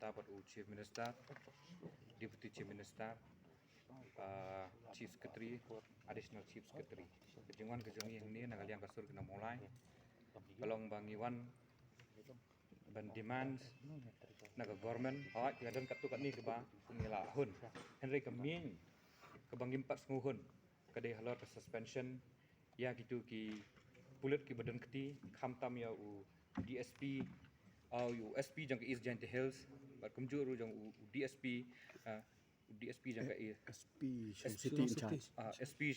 Minister buat Chief Minister, Deputy Chief Minister, Chief Secretary, Additional Chief Secretary. Kejungan kejongi yang ini nagal yang kasur kena mulai. Balong bangiwan ban demands naga government awak kadang katu kat ni ke ba ngila hun Henry Kaming ke bangim pat nguhun kadai halor ke suspension ya gitu ki pulut ki badan keti khamtam ya u DSP u SP jang ke East Giant Hills bar kumjuru jang u DSP DSP jang ke SP City in charge. SP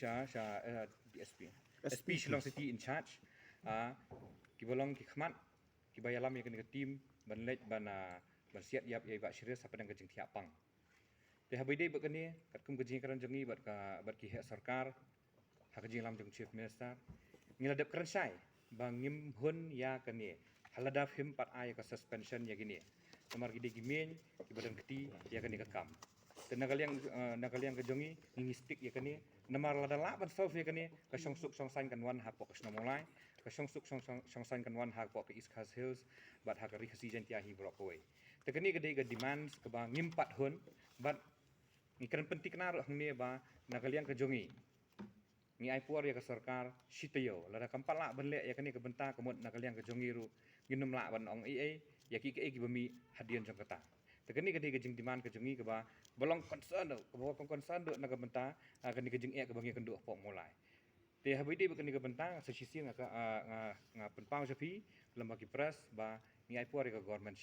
DSP SP Shillong City in charge ki bolong ki khmat ki bayalam ya ke tim ban lej ban siat yap ya ba shire sapadang ke jing thiapang te habide ba kani kat kum ke jing karan jangi bat ki he sarkar ha ke jing lam jong chief minister ngiladap karan sai bangim hun ya kani haladaf him pat ay ka suspension ya gini nomor gide gimen ki badan keti ya kani ka kam te nagal yang ke jongi ngistik ya kani namar ladala ban solve ya kani ka songsuk songsain kan wan ha pok sna molai ka songsuk songsain kan wan ha pok ke East Coast Hills bat ha ka rihasi jan tia hi brok away te kani gede ga demands ke ba ngimpat hun bat ngikran penting na ro hang ne ba nagal yang ke jongi ni ai puar ya ke sarkar sitayo lada kampala ban le ya kani ke benta kemut nagal yang ke jongi ru ginum la ban ong ai ya ki ke bami hadian jong kata te kani gede ga jing demand ke jongi ke ba bolong concern ke ba concern do naga benta kani ke jing ke bangi kendu pok mulai te habide ba kani ke benta sa sisi nga penpang japi lembaga pres ba ni ai puar ya ke government